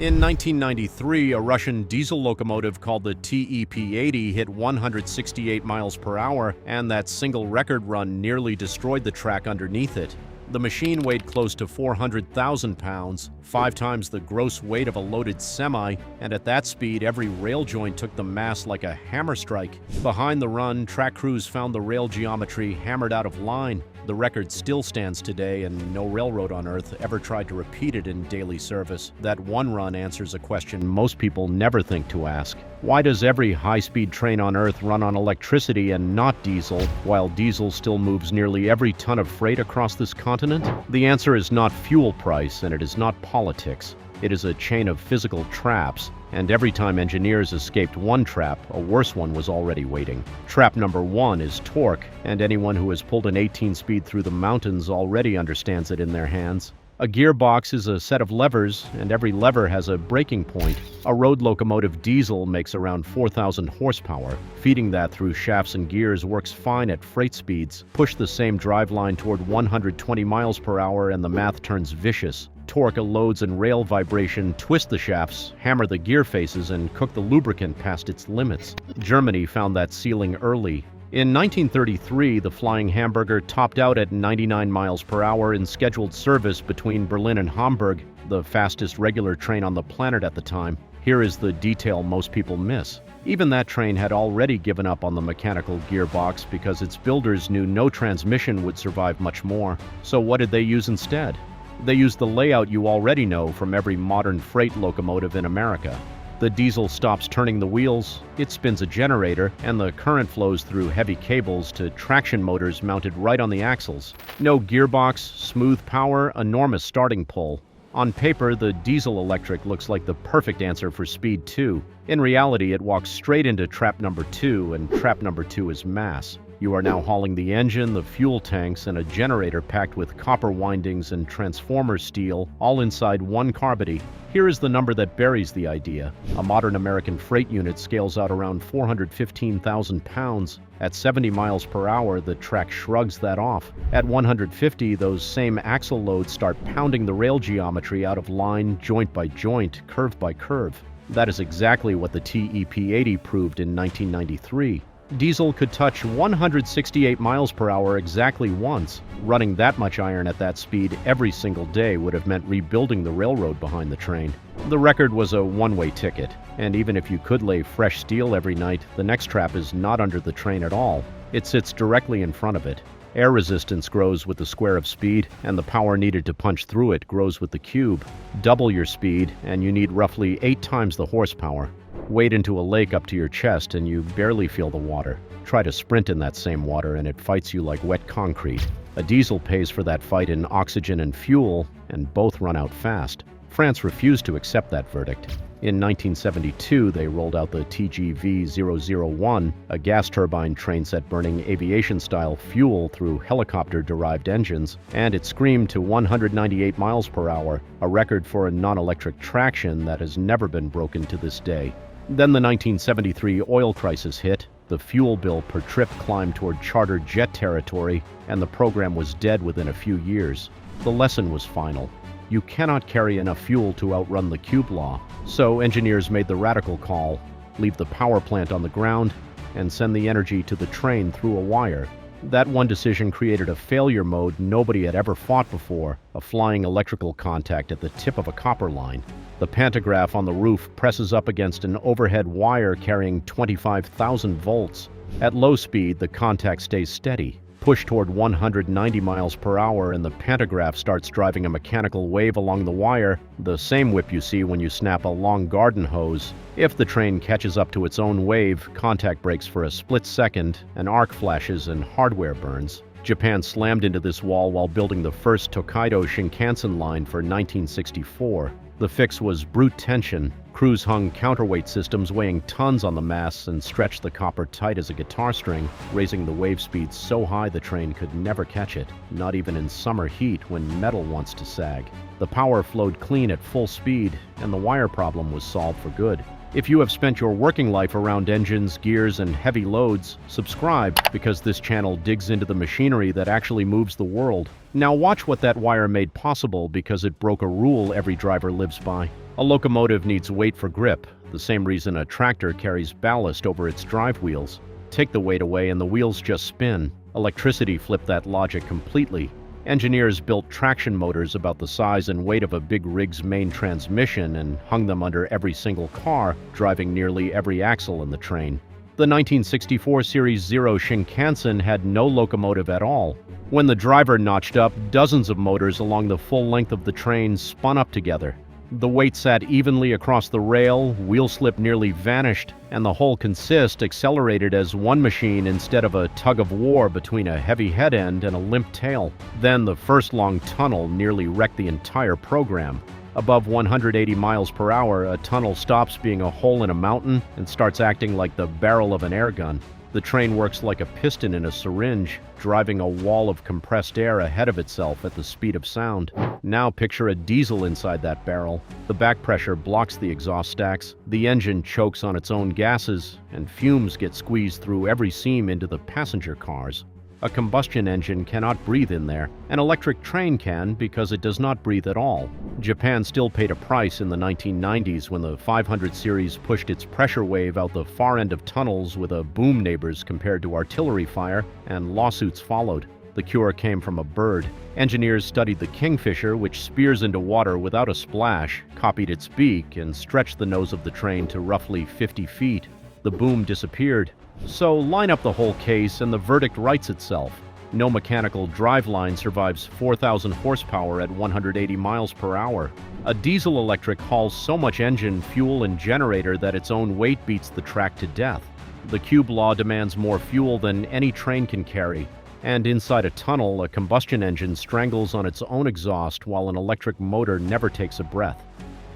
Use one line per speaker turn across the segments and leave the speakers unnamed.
In 1993, a Russian diesel locomotive called the TEP-80 hit 168 miles per hour, and that single record run nearly destroyed the track underneath it. The machine weighed close to 400,000 pounds, 5 times the gross weight of a loaded semi, and at that speed, every rail joint took the mass like a hammer strike. Behind the run, track crews found the rail geometry hammered out of line. The record still stands today, and no railroad on Earth ever tried to repeat it in daily service. That one run answers a question most people never think to ask. Why does every high-speed train on Earth run on electricity and not diesel, while diesel still moves nearly every ton of freight across this continent? The answer is not fuel price, and it is not politics. It is a chain of physical traps, and every time engineers escaped one trap, a worse one was already waiting. Trap number 1 is torque, and anyone who has pulled an 18-speed through the mountains already understands it in their hands. A gearbox is a set of levers, and every lever has a breaking point. A road locomotive diesel makes around 4,000 horsepower. Feeding that through shafts and gears works fine at freight speeds. Push the same driveline toward 120 miles per hour and the math turns vicious. Torque, loads, and rail vibration twist the shafts, hammer the gear faces, and cook the lubricant past its limits. Germany found that ceiling early. In 1933, the Flying Hamburger topped out at 99 miles per hour in scheduled service between Berlin and Hamburg, the fastest regular train on the planet at the time. Here is the detail most people miss. Even that train had already given up on the mechanical gearbox because its builders knew no transmission would survive much more. So what did they use instead? They used the layout you already know from every modern freight locomotive in America. The diesel stops turning the wheels, it spins a generator, and the current flows through heavy cables to traction motors mounted right on the axles. No gearbox, smooth power, enormous starting pull. On paper, the diesel-electric looks like the perfect answer for speed 2. In reality, it walks straight into trap number 2, and trap number 2 is mass. You are now hauling the engine, the fuel tanks, and a generator packed with copper windings and transformer steel, all inside one car body. Here is the number that buries the idea. A modern American freight unit scales out around 415,000 pounds. At 70 miles per hour, the track shrugs that off. At 150, those same axle loads start pounding the rail geometry out of line, joint by joint, curve by curve. That is exactly what the TEP-80 proved in 1993. Diesel could touch 168 miles per hour exactly once. Running that much iron at that speed every single day would have meant rebuilding the railroad behind the train. The record was a one-way ticket, and even if you could lay fresh steel every night, the next trap is not under the train at all. It sits directly in front of it. Air resistance grows with the square of speed, and the power needed to punch through it grows with the cube. Double your speed, and you need roughly 8 times the horsepower. Wade into a lake up to your chest and you barely feel the water. Try to sprint in that same water and it fights you like wet concrete. A diesel pays for that fight in oxygen and fuel, and both run out fast. France refused to accept that verdict. In 1972, they rolled out the TGV-001, a gas turbine train set burning aviation-style fuel through helicopter-derived engines, and it screamed to 198 miles per hour, a record for a non-electric traction that has never been broken to this day. Then the 1973 oil crisis hit, the fuel bill per trip climbed toward charter jet territory, and the program was dead within a few years. The lesson was final. You cannot carry enough fuel to outrun the cube law. So engineers made the radical call: leave the power plant on the ground and send the energy to the train through a wire. That one decision created a failure mode nobody had ever fought before, a flying electrical contact at the tip of a copper line. The pantograph on the roof presses up against an overhead wire carrying 25,000 volts. At low speed, the contact stays steady. Push toward 190 miles per hour and the pantograph starts driving a mechanical wave along the wire, the same whip you see when you snap a long garden hose. If the train catches up to its own wave, contact breaks for a split second, an arc flashes and hardware burns. Japan slammed into this wall while building the first Tokaido Shinkansen line for 1964. The fix was brute tension. Crews hung counterweight systems weighing tons on the masts and stretched the copper tight as a guitar string, raising the wave speed so high the train could never catch it, not even in summer heat when metal wants to sag. The power flowed clean at full speed, and the wire problem was solved for good. If you have spent your working life around engines, gears, and heavy loads, subscribe, because this channel digs into the machinery that actually moves the world. Now watch what that wire made possible because it broke a rule every driver lives by. A locomotive needs weight for grip, the same reason a tractor carries ballast over its drive wheels. Take the weight away and the wheels just spin. Electricity flipped that logic completely. Engineers built traction motors about the size and weight of a big rig's main transmission and hung them under every single car, driving nearly every axle in the train. The 1964 Series 0 Shinkansen had no locomotive at all. When the driver notched up, dozens of motors along the full length of the train spun up together. The weight sat evenly across the rail, wheel slip nearly vanished, and the whole consist accelerated as one machine instead of a tug-of-war between a heavy head end and a limp tail. Then the first long tunnel nearly wrecked the entire program. Above 180 miles per hour, a tunnel stops being a hole in a mountain and starts acting like the barrel of an air gun. The train works like a piston in a syringe, driving a wall of compressed air ahead of itself at the speed of sound. Now picture a diesel inside that barrel. The back pressure blocks the exhaust stacks, the engine chokes on its own gases, and fumes get squeezed through every seam into the passenger cars. A combustion engine cannot breathe in there. An electric train can because it does not breathe at all. Japan still paid a price in the 1990s when the 500 series pushed its pressure wave out the far end of tunnels with a boom neighbors compared to artillery fire, and lawsuits followed. The cure came from a bird. Engineers studied the kingfisher, which spears into water without a splash, copied its beak, and stretched the nose of the train to roughly 50 feet. The boom disappeared. So line up the whole case and the verdict writes itself. No mechanical driveline survives 4,000 horsepower at 180 miles per hour. A diesel-electric hauls so much engine, fuel, and generator that its own weight beats the track to death. The Cube Law demands more fuel than any train can carry. And inside a tunnel, a combustion engine strangles on its own exhaust while an electric motor never takes a breath.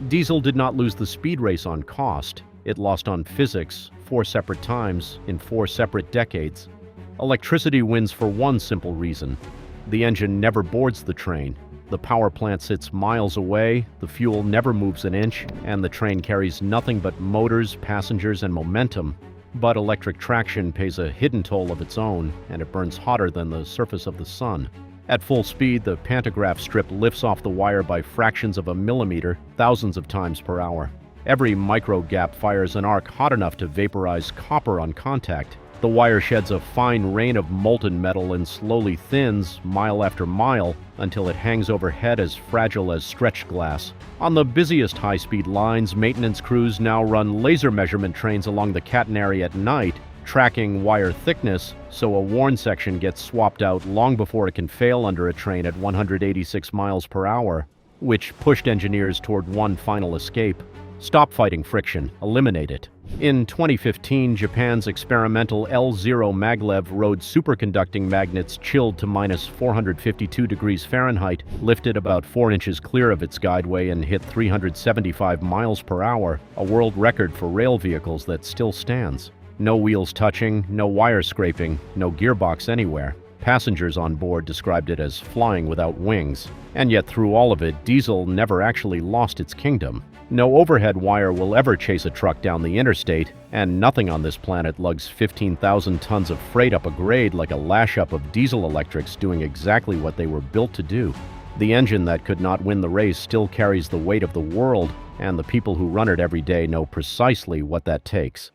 Diesel did not lose the speed race on cost. It lost on physics 4 separate times in 4 separate decades. Electricity wins for one simple reason. The engine never boards the train. The power plant sits miles away, the fuel never moves an inch, and the train carries nothing but motors, passengers, and momentum. But electric traction pays a hidden toll of its own, and it burns hotter than the surface of the sun. At full speed, the pantograph strip lifts off the wire by fractions of a millimeter, thousands of times per hour. Every micro gap fires an arc hot enough to vaporize copper on contact. The wire sheds a fine rain of molten metal and slowly thins, mile after mile, until it hangs overhead as fragile as stretched glass. On the busiest high-speed lines, maintenance crews now run laser measurement trains along the catenary at night, tracking wire thickness, so a worn section gets swapped out long before it can fail under a train at 186 miles per hour, which pushed engineers toward one final escape. Stop fighting friction. Eliminate it. In 2015, Japan's experimental L0 maglev rode superconducting magnets chilled to minus 452 degrees Fahrenheit, lifted about 4 inches clear of its guideway and hit 375 miles per hour, a world record for rail vehicles that still stands. No wheels touching, no wire scraping, no gearbox anywhere. Passengers on board described it as flying without wings. And yet through all of it, diesel never actually lost its kingdom. No overhead wire will ever chase a truck down the interstate, and nothing on this planet lugs 15,000 tons of freight up a grade like a lash-up of diesel electrics doing exactly what they were built to do. The engine that could not win the race still carries the weight of the world, and the people who run it every day know precisely what that takes.